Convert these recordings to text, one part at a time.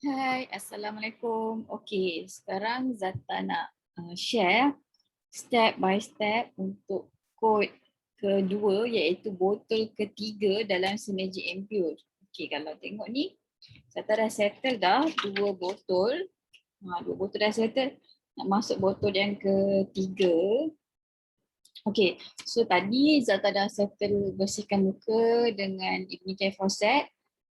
Hai, Assalamualaikum. Okey, sekarang Zata nak share step by step untuk kod kedua iaitu botol ketiga dalam sinergi Ampule. Okey, kalau tengok ni, Zata dah settle dah dua botol. Dua botol dah settle. Nak masuk botol yang ketiga. Okey, so tadi Zata dah settle bersihkan muka dengan Ibni Care Faucet.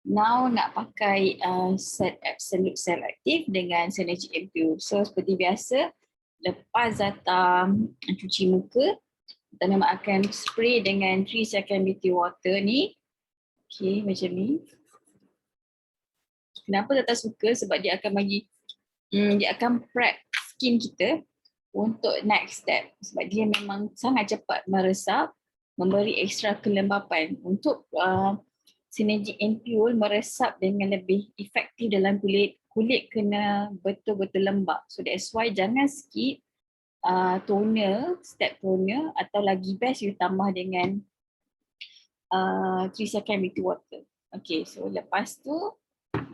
Now nak pakai set Absolute Cell Active dengan Synergy Ampule. So seperti biasa, lepas Zata cuci muka, Zata memang akan spray dengan 3 second beauty water ni. Okay, macam ni. Kenapa Zata suka? Sebab dia akan bagi, dia akan prep skin kita untuk next step. Sebab dia memang sangat cepat meresap, memberi ekstra kelembapan untuk Synergy Ampule meresap dengan lebih efektif dalam kulit. Kulit kena betul-betul lembap. So that's why jangan skip toner, step toner atau lagi best you tambah dengan 3 second beauty water. Okay, so lepas tu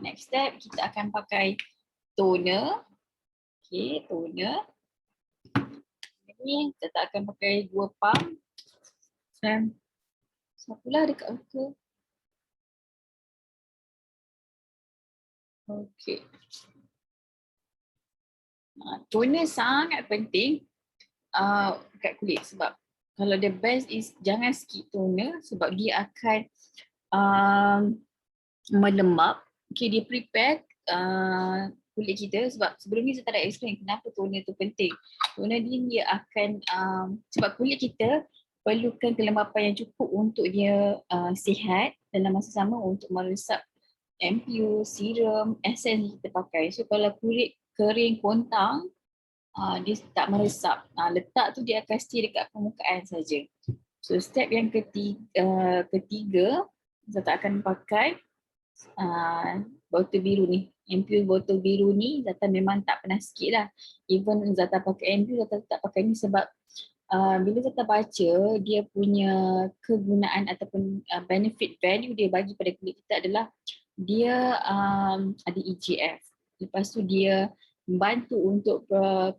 next step kita akan pakai toner. Okay, toner. Ini kita akan pakai 2 pump. Siapalah dekat muka. Okay. Toner sangat penting kat kulit sebab kalau the best is jangan skip toner sebab dia akan melembap. Okay, dia prepare kulit kita sebab sebelum ni saya tak ada explain kenapa toner tu penting. Toner ni dia akan sebab kulit kita perlukan kelembapan yang cukup untuk dia sihat dalam masa sama untuk meresap ampule, serum, essence yang kita pakai. So kalau kulit kering kontang, dia tak meresap. Letak tu dia akan stay dekat permukaan saja. So step yang ketiga Zata akan pakai botol biru ni. Ampule botol biru ni Zata memang tak pernah skip lah. Even Zata pakai ampule, Zata tak pakai ni sebab bila Zata baca dia punya kegunaan ataupun benefit value dia bagi pada kulit kita adalah dia ada EGF. Lepas tu dia membantu untuk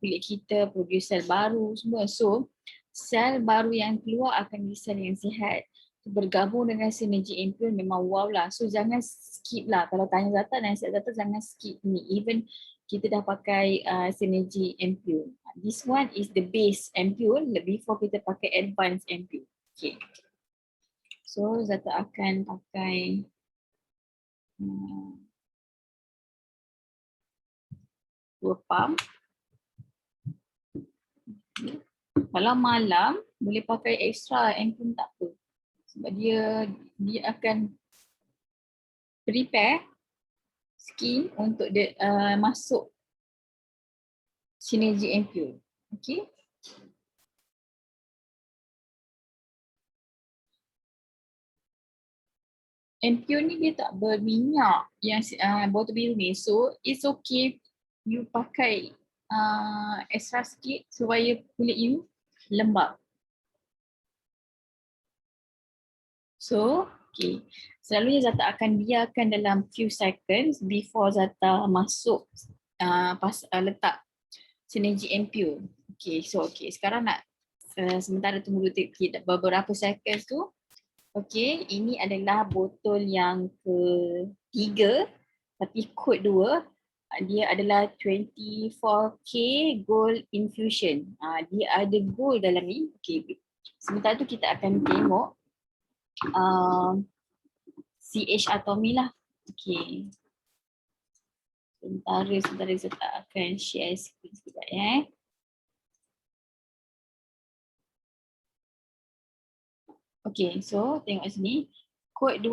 kulit kita produce sel baru semua. So sel baru yang keluar akan jadi sel yang sihat. Bergabung dengan Synergy Ampule memang wow lah. So jangan skip lah. Kalau tanya Zata, nasihat Zata jangan skip ni. Even kita dah pakai Synergy Ampule. This one is the base Ampule before kita pakai advanced Ampule. Okay. So Zata akan pakai dua pump. Kalau malam boleh pakai extra Ampule tak apa. Sebab dia akan prepare skin untuk dia masuk Synergy Ampule. Okay. Ampule ni dia tak berminyak yang botol biru ni. So it's okay you pakai extra sikit supaya kulit you lembap. So, okay. Selalunya Zata akan biarkan dalam few seconds before Zata masuk letak Synergy Ampule. Okay, so okay. Sekarang nak sementara tunggu beberapa seconds tu. Okay, ini adalah botol yang ketiga tapi kod 2. Dia adalah 24K Gold Infusion. Dia ada gold dalam ni. Okay. Sementara tu kita akan tengok CH Atomy lah. Okay. Sementara saya akan share screen sekejap ya. Okay, so tengok sini. Kod 2,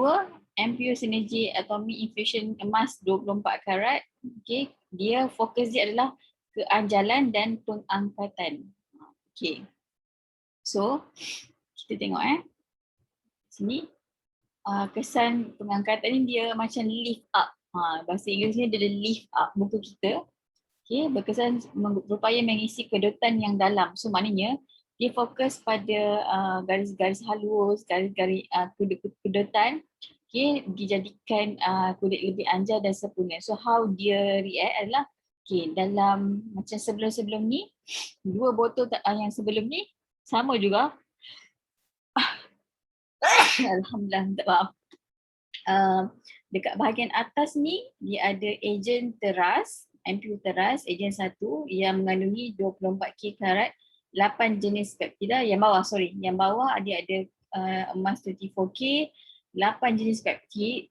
Ampule Synergy Atomy Infusion emas 24 karat. Okay, dia fokus dia adalah keanjalan dan pengangkatan. Okay. So, kita tengok sini. Kesan pengangkatan ni dia macam lift up. Bahasa Inggerisnya dia lift up muka kita. Okay, berkesan berupaya mengisi kedutan yang dalam. So maknanya dia fokus pada garis-garis halus, garis-garis kedutan Okay, dijadikan kulit lebih anjar dan sempurna. So how dia react adalah, okay, dalam macam sebelum-sebelum ni, 2 botol yang sebelum ni sama juga. Alhamdulillah, minta maaf. Dekat bahagian atas ni dia ada ejen teras, ampul teras, ejen 1 yang mengandungi 24K karat, 8 jenis peptida. Yang bawah dia ada emas 24K, 8 jenis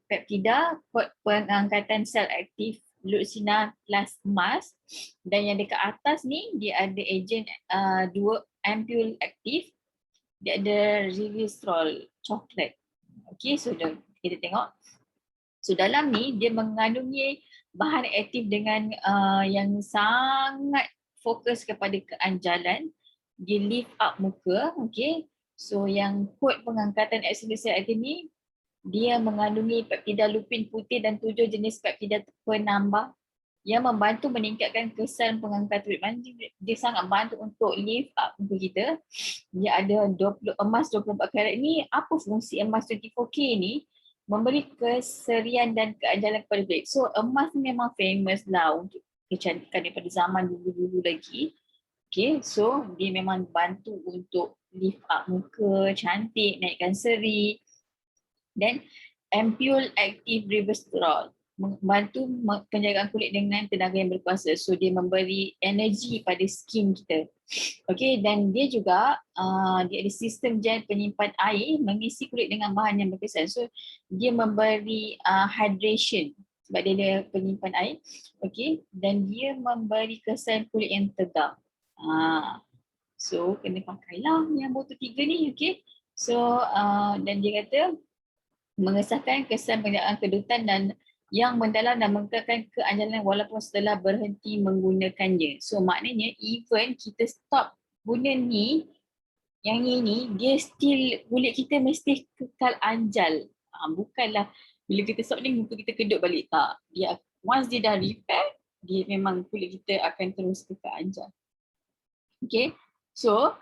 peptida, kod pengangkatan sel aktif Leucina plus emas. Dan yang dekat atas ni dia ada ejen 2 ampul aktif, dia ada resveratrol coklat. Okay, so kita tengok. So dalam ni dia mengandungi bahan aktif dengan yang sangat fokus kepada keanjalan. Dia lift up muka, okay. So yang kod pengangkatan epsilon aktif ni, dia mengandungi peptida lupin putih dan 7 jenis peptida penambah yang membantu meningkatkan kesan pengangkatan kulit. Dia sangat bantu untuk lift up muka kita. Dia ada emas 24 karat ni. Apa fungsi emas 24K ni? Memberi keserian dan keanjalan kepada kulit. So emas ni memang famous lah untuk kecantikan daripada zaman dulu-dulu lagi. Okay, so dia memang bantu untuk lift up muka, cantik, naikkan seri. Dan ampule aktif resveratrol membantu penjagaan kulit dengan tenaga yang berkuasa. So dia memberi energi pada skin kita. Okay, dan dia juga dia ada sistem gel penyimpan air mengisi kulit dengan bahan yang berkesan. So dia memberi hydration sebab dia ada penyimpan air. Okay, dan dia memberi kesan kulit yang tegang. So kena pakailah yang botol 3 ni. Okay, so dan dia kata mengesahkan kesan penjagaan kedutan dan yang mendalam dan mengekalkan keanjalan walaupun setelah berhenti menggunakannya. So maknanya even kita stop guna ni, yang ini, dia still kulit kita mesti kekal anjal. Bukanlah bila kita stop ni muka kita kedut balik, tak. Dia once dia dah repair, dia memang kulit kita akan terus kekal anjal. Okay, so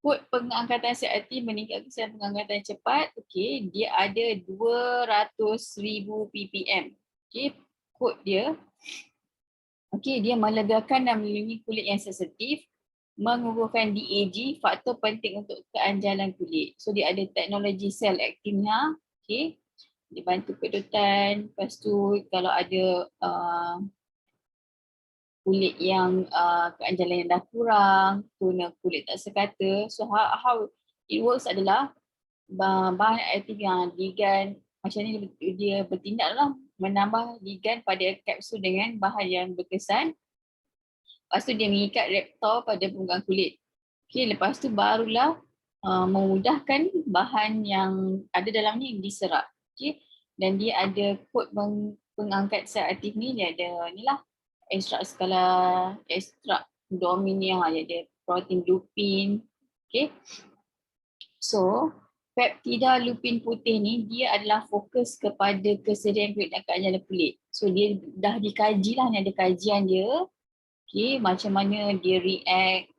kod pengangkatan sel aktif meningkatkan kesan pengangkatan cepat. Okay, dia ada 200,000 ppm. Okay, kod dia. Okay, dia melegakan dan melindungi kulit yang sensitif, mengurangkan DAG, faktor penting untuk keanjalan kulit. So dia ada teknologi sel aktifnya. Okay, dia bantu kedutan. Lepas tu kalau ada kulit yang keanjalan yang dah kurang, tona kulit tak sekata. So how it works adalah bahan aktif yang ligan macam ni dia bertindaklah menambah ligan pada kapsul dengan bahan yang berkesan. Lepas tu dia mengikat reptor pada permukaan kulit. Okay, lepas tu barulah memudahkan bahan yang ada dalam ni diserap. Okay, dan dia ada kod pengangkat sel aktif ni, dia ada ni lah. Ekstrak dominia, dia ada protein lupin. Okay. So, peptida lupin putih ni dia adalah fokus kepada kesediaan kulit dan keanjalan kulit. So, dia dah dikaji lah, ni ada kajian dia. Okay, macam mana dia react.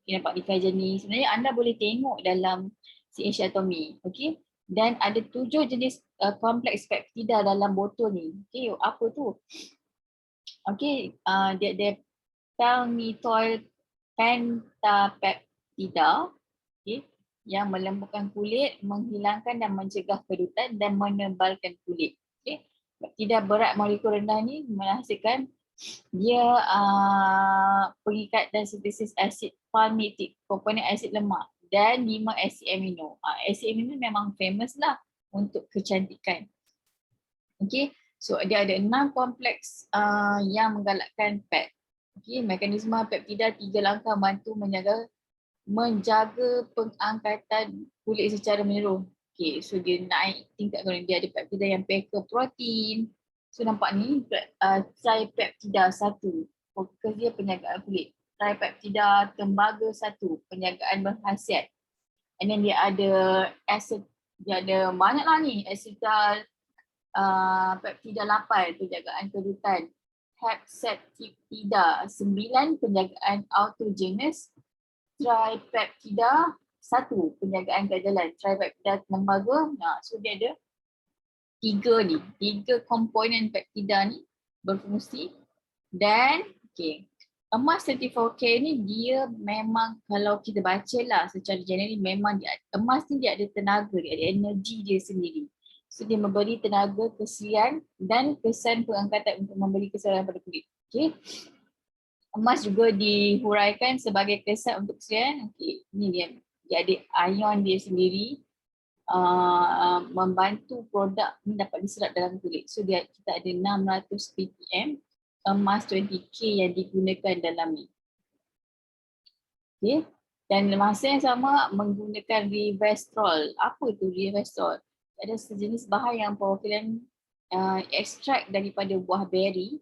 Okay, nampak di kajian ni. Sebenarnya anda boleh tengok dalam CH Atomy. Okay. Dan ada 7 jenis kompleks peptida dalam botol ni. Okay, apa tu? Okay, dia ada palmitoyl pentapeptida, okay, yang melembutkan kulit, menghilangkan dan mencegah kedutan dan menebalkan kulit. Okay. Peptida berat molekul rendah ni menghasilkan dia pengikat dan sintesis asid palmitik, komponen asid lemak dan 5 asid amino. Asid amino memang famous lah untuk kecantikan. Okay. So dia ada 6 kompleks yang menggalakkan PEP. Okay, mekanisme peptida 3 langkah bantu menjaga pengangkatan kulit secara menyeluruh. Okay, so dia naik tingkat kulit. Dia ada peptida yang packer protein. So nampak ni tripeptida 1, fokus dia penjagaan kulit. Tripeptida tembaga 1, penjagaan berkhasiat. And then dia ada dia ada banyak lah ni, acetal peptida 8, penjagaan kedutan. Hepceptida 9, penjagaan autogenous. Tripeptida 1, penjagaan keanjalan. Tripeptida tembaga, so dia ada tiga komponen peptida ni berfungsi. Dan emas 24K ni dia memang kalau kita baca lah secara general memang emas ni dia ada tenaga, dia ada energi dia sendiri. So dia memberi tenaga, kesian dan kesan pengangkatan untuk memberi kesedaran pada kulit. Emas juga dihuraikan sebagai kesan untuk kesian. Ni dia ada ion dia sendiri. Membantu produk ni dapat diserap dalam kulit. So kita ada 600 ppm emas 20K yang digunakan dalam ni. Dan masa yang sama menggunakan resveratrol. Apa tu resveratrol? Ada sejenis bahan yang perwakilan ekstrak daripada buah beri.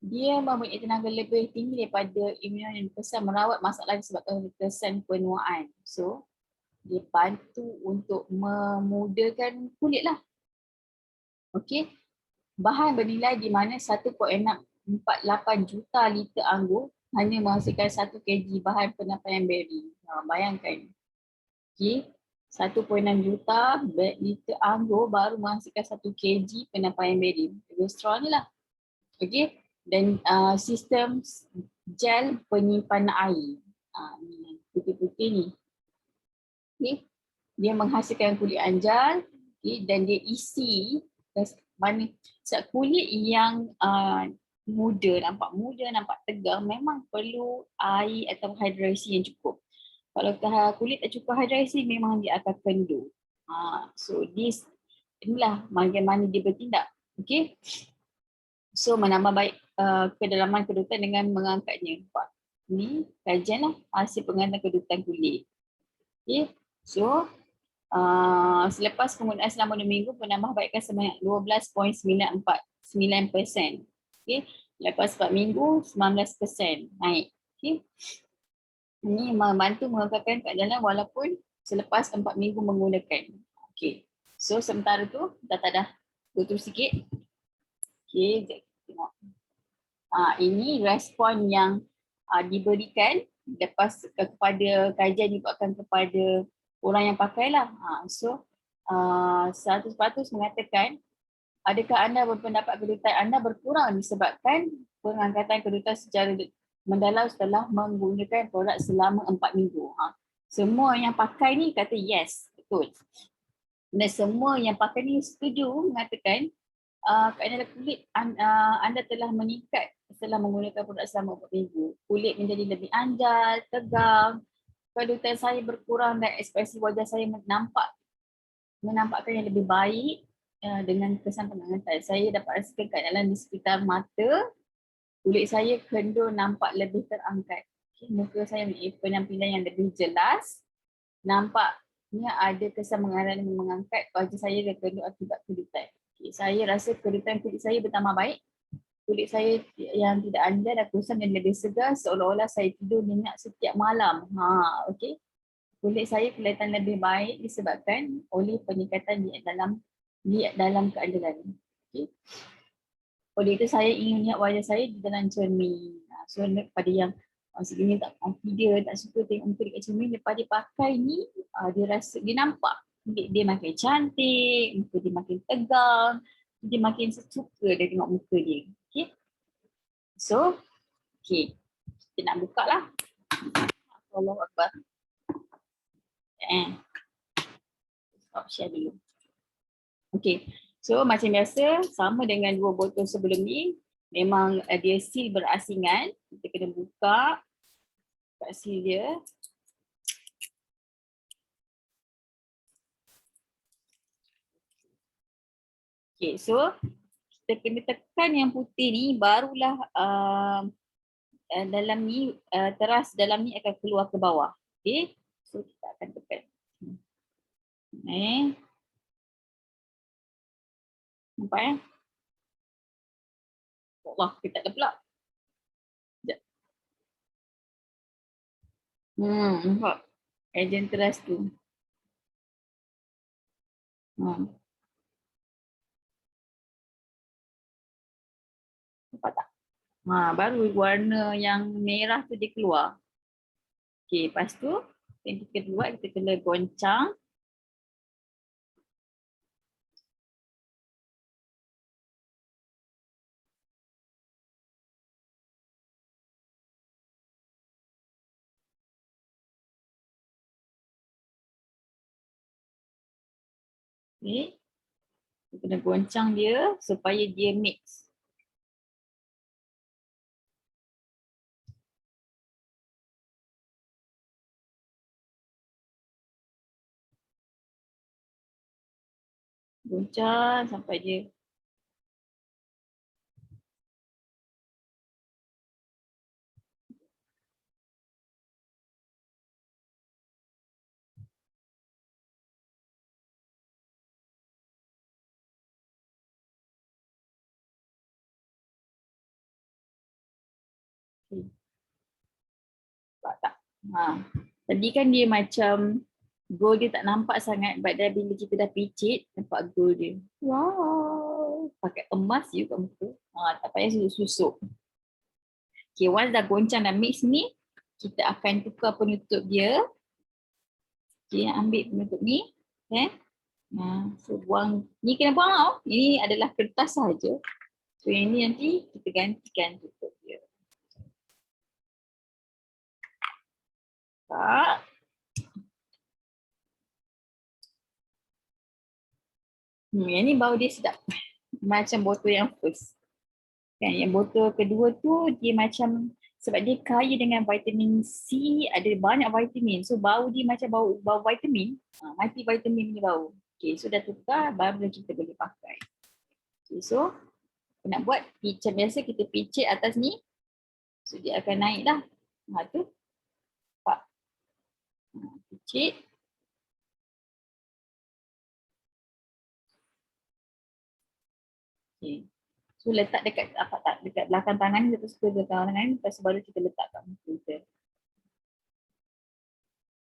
Dia mempunyai tenaga lebih tinggi daripada imun yang kesan merawat masalah disebabkan kesan penuaan. So dia bantu untuk memudahkan kulit lah. Bahan bernilai di mana 1.648 juta liter anggur hanya menghasilkan 1 kg bahan penampaian beri. Bayangkan. 1.6 juta liter anggur baru menghasilkan 1 kg penampaian beri. Resveratrol ni lah. Dan sistem gel penyimpanan air. Ni putih-putih ni. Dia menghasilkan kulit anjal dan dia isi mana kulit yang nampak muda, nampak tegang memang perlu air atau hidrasi yang cukup. Kalau kulit tak cukup hidrasi memang dia akan kendur. So inilah bagaimana dia bertindak. So menambah baik kedalaman kedutan dengan mengangkatnya. Ni kajian lah hasil pengangkatan kedutan kulit. So selepas penggunaan selama 2 minggu penambahbaikan sebanyak 12.949%. Lepas 4 minggu 19% naik. Ini membantu mengekalkan keadaan walaupun selepas 4 minggu menggunakan. So sementara tu dah go through sikit. Tengok. Ini respon yang diberikan lepas kepada kajian dibuatkan kepada orang yang pakailah. So 100% mengatakan, adakah anda berpendapat kedutan anda berkurang disebabkan pengangkatan kedutan secara mendalam setelah menggunakan produk selama 4 minggu? Semua yang pakai ni kata yes, betul. Dan semua yang pakai ni setuju mengatakan keadaan kulit anda telah meningkat setelah menggunakan produk selama 4 minggu. Kulit menjadi lebih anjal, tegang, kedutan saya berkurang dan ekspresi wajah saya menampakkan yang lebih baik dengan kesan pengangkatan. Saya dapat rasakan keadaan di sekitar mata, kulit saya kendur nampak lebih terangkat. Muka saya mempunyai penampilan yang lebih jelas, nampaknya ada kesan mengangkat dan mengangkat wajah saya dan kendur akibat kedutan. Saya rasa kedutan kulit saya bertambah baik. Kulit saya yang tidak anjal dan kusam dan lebih segar seolah-olah saya tidur nyenyak setiap malam. Kulit saya kelihatan lebih baik disebabkan oleh peningkatan diet dalam keandalan. Oleh itu saya ingin lihat wajah saya di dalam cermin. So pada yang segini tak confident, tak suka tengok muka dekat cermin, lepas dia pakai ni dia rasa, dia nampak dia makin cantik, muka dia makin tegang, dia makin suka dia tengok muka dia. So, kita nak buka lah. Allahu Akbar. Stop share dulu. So macam biasa, sama dengan 2 botol sebelum ni, memang dia seal berasingan. Kita kena buka kat seal dia. So kita kena tekan yang putih ni, barulah dalam ni teras dalam ni akan keluar ke bawah. So kita akan tekan. Nampak ya? Allah, kita tak ada pula. Sekejap. Nampak? Agent teras tu. Nampak tak? Baru warna yang merah tu dia keluar. Lepas tu yang kita buat, kita kena goncang. Okay. Kita kena goncang dia supaya dia mix. Goncang sampai dia okay. Nampak tak? Ha. Tadi kan dia macam gold dia tak nampak sangat, but then bila kita dah picit, nampak gold dia. Wow. Pakai emas je kat muka. Ha, tak payah susuk-susuk. Okay, once dah goncang dah mix ni, kita akan tukar penutup dia. Okay, ambil penutup ni. Okay. So buang, ni kena buang tau. Ini adalah kertas saja. So yang ni nanti kita gantikan tutup dia. Tak. Yang ni bau dia sedap. Macam botol yang first. Kan, yang botol kedua tu dia macam sebab dia kaya dengan vitamin C, ada banyak vitamin. So bau dia macam bau vitamin. Mati vitamin ni bau. Okay, so dah tukar baru kita boleh pakai. Okay, so nak buat macam biasa kita picit atas ni. So dia akan naik lah. Tu. Nampak? Picit. Okay. So letak dekat apa tak dekat belakang tangan, lepas tu belakang tangan, lepas baru kita letak kat muka kita.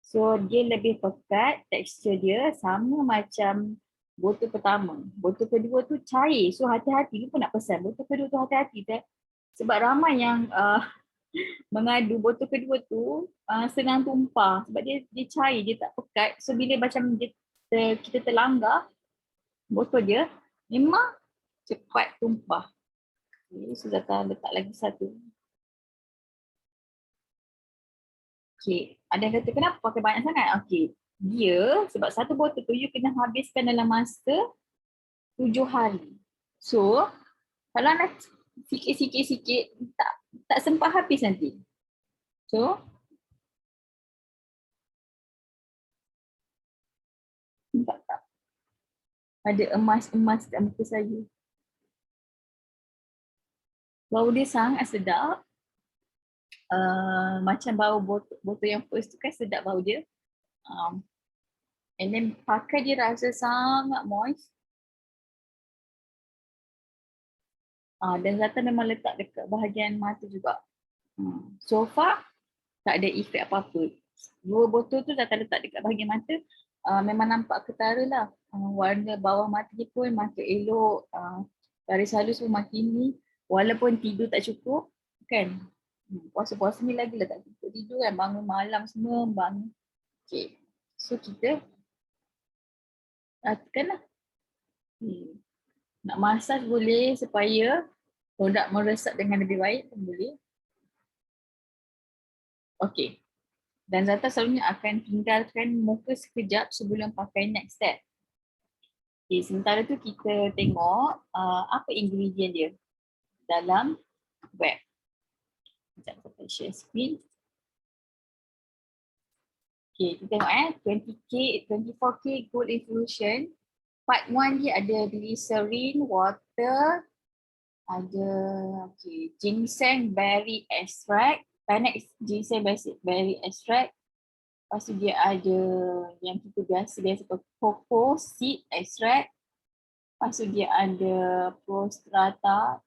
So dia lebih pekat, tekstur dia sama macam botol pertama. Botol kedua tu cair, so hati-hati. Lu pun nak pesan botol kedua tu hati-hati. Sebab ramai yang mengadu botol kedua tu senang tumpah. Sebab dia cair, dia tak pekat. So bila macam kita terlanggar botol dia, memang cepat tumpah. Okay, so Zata letak lagi satu. Okay, ada yang kata kenapa pakai banyak sangat? Okay, dia sebab satu botol tu you kena habiskan dalam masa 7 hari. So, kalau nak sikit-sikit tak sempat habis nanti. So, nampak tak? Ada emas-emas kat muka saya. Bau dia sangat sedap. Macam bau botol yang first tu kan sedap bau dia. And then pakai dia rasa sangat moist. Dan Zata memang letak dekat bahagian mata juga. So far, tak ada efek apa-apa. Dua botol tu Zata letak dekat bahagian mata, memang nampak ketara lah. Warna bawah mata dia pun makin elok, garis halus pun makin ni. Walaupun tidur tak cukup, kan? Puasa-puasa ni lagi lah tak cukup tidur kan, bangun malam semua, bangun. Okay. So kita tekan lah. Nak massage boleh supaya produk meresap dengan lebih baik pun boleh. Okay. Dan Zata selalunya akan tinggalkan muka sekejap sebelum pakai next step. Okay, sementara tu kita tengok apa ingredient dia dalam web. Sekejap kita share screen. Okay, kita tengok 20K, 24K gold infusion. Part 1 dia ada glycerin, water, ada ginseng berry extract, banyak ginseng berry extract. Lepas tu dia ada yang kita biasa cocoa seed extract. Lepas tu dia ada prostrata,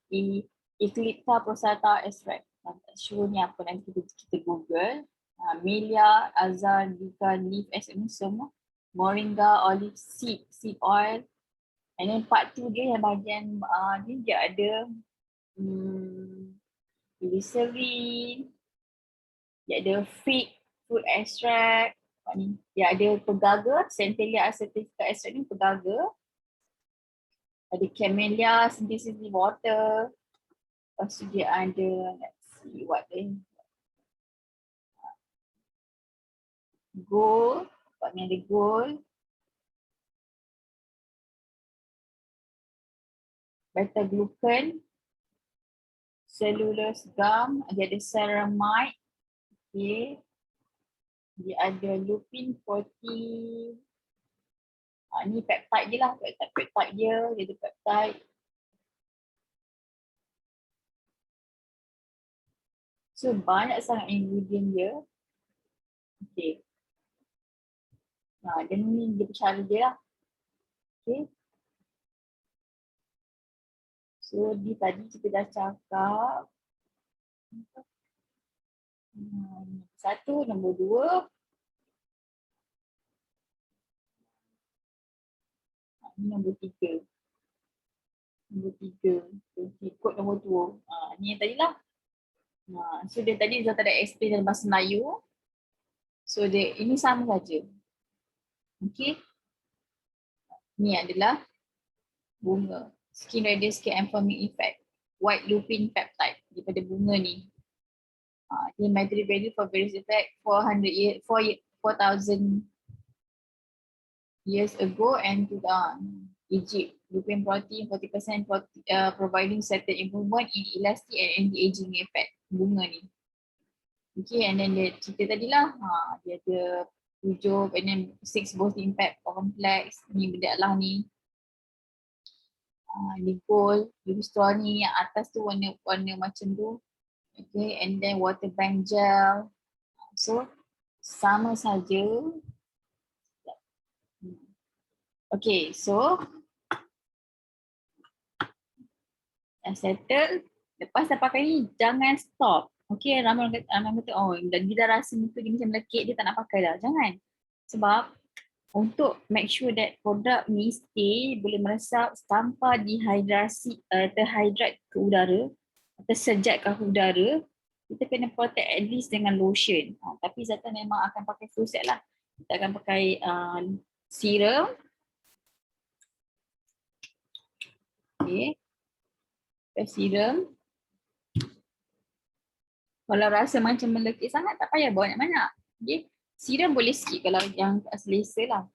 Eclipta prostrata extract. Tak sure ni apa, nanti kita Google. Melia, azan, leaf extract ni semua. Moringa, olive seed oil. And then part 2 dia yang bahagian ni dia ada glycerin, dia ada fig fruit extract, ni dia ada pegaga, Centellia acetica extract ni pegaga, ada camellia synthesis water, lepas tu dia ada let's see what then gold, ni ada gold, beta glucan, cellulose gum, dia ada ceramide, okay. Dia ada lupin protein. Ni peptide je lah, peptide dia ada peptide. So banyak sangat ingredient dia. Okay. Dan ni dia cara dia lah. Okay. So di tadi kita dah cakap. Satu, nombor dua. Ni nombor tiga. Nombor tiga. Ikut nombor dua. Ni yang tadi lah. So dia tadi Zat ada explain dalam bahasa Melayu. So dia ini sama saja. Okay. Ni adalah bunga. Skin radius skin and foaming effect. White lupin peptide daripada bunga ni. Dia material value for various effect 4,000 years ago and to Egypt. Lupin protein 40% providing certain improvement in elastic and anti-aging effect. Bunga ni. Okay, and then dia cerita tadi lah, dia ada 7 and then 6 both impact complex, ni benda lah ni. Ni gold, Lubistor ni yang atas tu warna macam tu. Okay, and then water bank gel. So, sama saja. Okay, so dah settle. Lepas dah pakai ni, jangan stop. Okay, ramai orang kata, oh dia dah rasa muka dia macam melekit, dia tak nak pakai dah. Jangan. Sebab untuk make sure that produk ni stay, boleh meresap tanpa terhidrat ke udara, tersejat ke udara, kita kena protect at least dengan lotion. Tapi Zata memang akan pakai full set lah. Kita akan pakai serum. Okay. Pakai serum. Kalau rasa macam melekit sangat, tak payah bawa banyak-banyak. Okay. Serum boleh skip kalau yang selesa lah.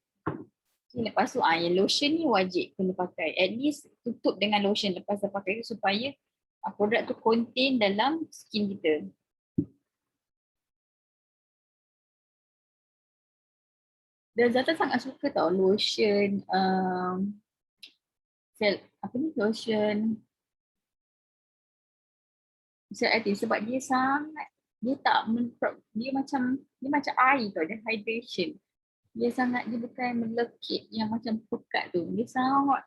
Okay. Lepas tu, yang lotion ni wajib kena pakai. At least tutup dengan lotion lepas dah pakai tu supaya produk tu contain dalam skin kita. Dan Zata sangat suka tau lotion, lotion sebab dia sangat, dia macam air tau, dia hydration. Dia bukan melekit yang macam pekat tu, dia sangat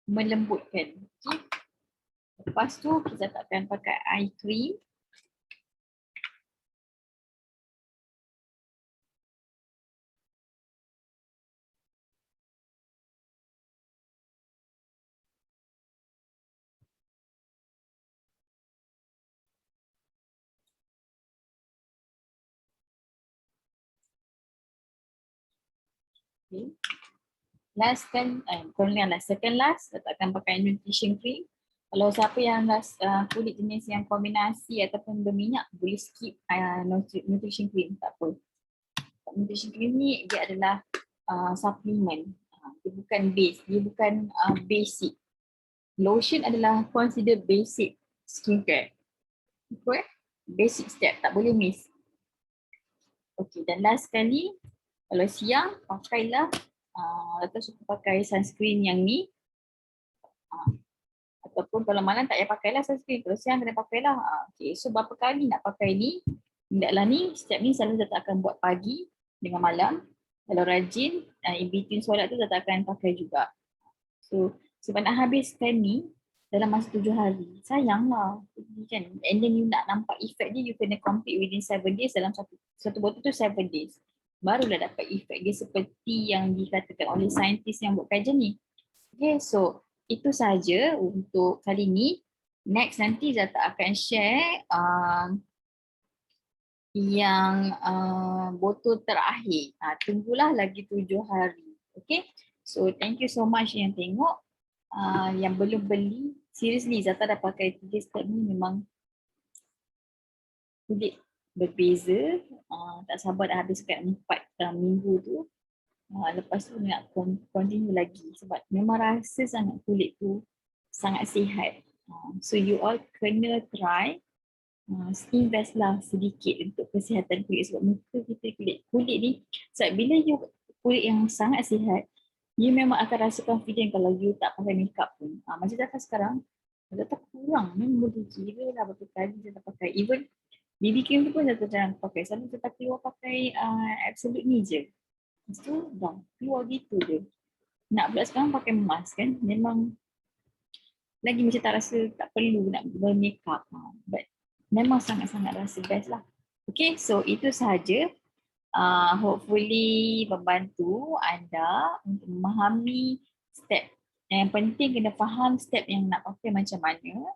melembutkan. Okay. Lepas tu kita akan pakai eye cream. Okay. Second last, kita akan pakai nutrition cream. Kalau siapa yang kulit jenis yang kombinasi ataupun berminyak, boleh skip nutrition cream, tak apa. Nutrition cream ni dia adalah supplement. Dia bukan base, dia bukan basic. Lotion adalah consider basic skincare. Okay? Basic step, tak boleh miss. Okay, dan last sekali, kalau siang pakailah atau suka pakai sunscreen yang ni, ataupun kalau malam tak payah pakailah sunscreen, kalau siang kena pakailah. Okay, so berapa kali nak pakai ni? Hendaklah ni, setiap ni selalu Zata akan buat pagi dengan malam. Kalau rajin, in between solat tu Zata akan pakai juga. So sebab nak habiskan ni dalam masa 7 hari, sayanglah kan. And then you nak nampak efek dia, you kena complete within 7 days. Dalam satu botol tu 7 days, barulah dapat efek dia seperti yang dikatakan oleh saintis yang buat kajian ni. Okay, so itu saja untuk kali ni. Next nanti Zata akan share yang botol terakhir. Tunggulah lagi 7 hari. Okay, so thank you so much yang tengok. Yang belum beli, seriously Zata dah pakai 3 step ni, memang kulit berbeza. Tak sabar dah habiskan 4 minggu tu. Lepas tu nak continue lagi sebab memang rasa sangat kulit tu sangat sihat. So you all kena try invest lah sedikit untuk kesihatan kulit sebab muka kita kulit ni sebab bila you kulit yang sangat sihat, you memang akan rasa confident kalau you tak pakai makeup pun. Macam Zata sekarang, Zata kurang memang boleh kira lah berapa kali Zata pakai. Even BB cream tu pun Zata jarang pakai. Selalu Zata keluar pakai Absolute ni je. Lepas tu dah keluar gitu je. Nak pula sekarang pakai mask kan, memang lagi macam tak rasa tak perlu nak bermakeup. But memang sangat-sangat rasa best lah. Okay, so itu sahaja. Hopefully membantu anda untuk memahami step. Yang penting kena faham step yang nak pakai macam mana.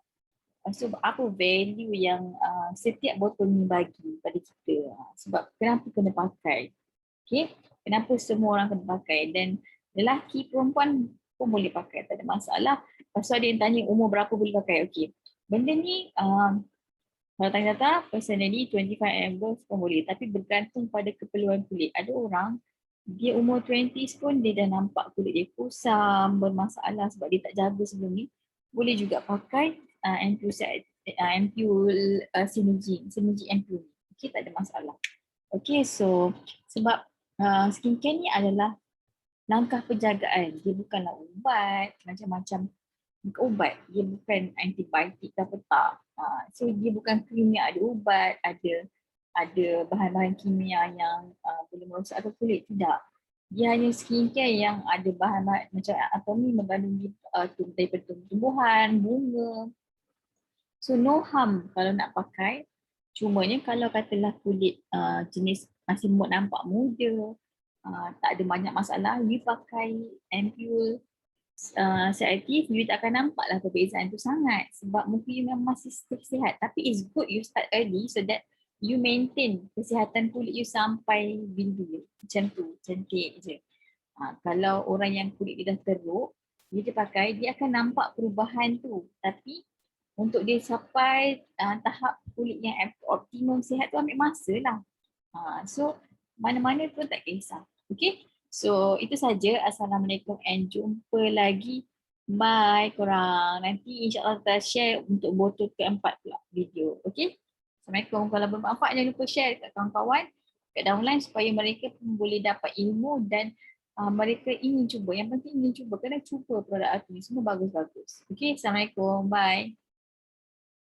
Lepas tu apa value yang setiap botol ni bagi pada kita. Sebab kenapa kena pakai. Okay, kenapa semua orang kena pakai. Dan lelaki perempuan pun boleh pakai, tak ada masalah. Lepas tu ada yang tanya umur berapa boleh pakai. Okay, benda ni kalau tanya data, personally 25 and above pun boleh. Tapi bergantung pada keperluan kulit. Ada orang, dia umur 20s pun dia dah nampak kulit dia kusam, bermasalah sebab dia tak jaga sebelum ni. Boleh juga pakai ampule Synergy ampule. Okay, tak ada masalah. Okay, so sebab skincare ni adalah langkah penjagaan. Dia bukanlah ubat, macam-macam ubat, dia bukan antibiotik ke apa tak. So dia bukan krim yang ada ubat, ada bahan-bahan kimia yang boleh merosakkan kulit, tidak. Dia hanya skincare yang ada bahan-bahan macam Atomy mengandungi daripada tumbuhan, bunga. So no harm kalau nak pakai. Cumanya kalau katalah kulit jenis masih nampak muda, tak ada banyak masalah, you pakai ampule seaktif, you tak akan nampaklah perbezaan tu sangat sebab muka you memang masih sihat. Tapi it's good you start early so that you maintain kesihatan kulit you sampai bila macam tu, cantik je. Kalau orang yang kulit dia dah teruk, dia pakai, dia akan nampak perubahan tu. Tapi untuk dia sampai tahap kulit yang optimum sihat tu ambil masa lah. So mana-mana pun tak kisah. Okay? So itu saja. Assalamualaikum and jumpa lagi. Bye korang. Nanti insyaAllah kita share untuk botol keempat pula video. Okay? Assalamualaikum. Kalau bermanfaat jangan lupa share dekat kawan-kawan kat downline supaya mereka pun boleh dapat ilmu dan mereka ingin cuba. Yang penting ingin cuba. Kena cuba produk aku ni. Semua bagus-bagus. Okay? Assalamualaikum. Bye.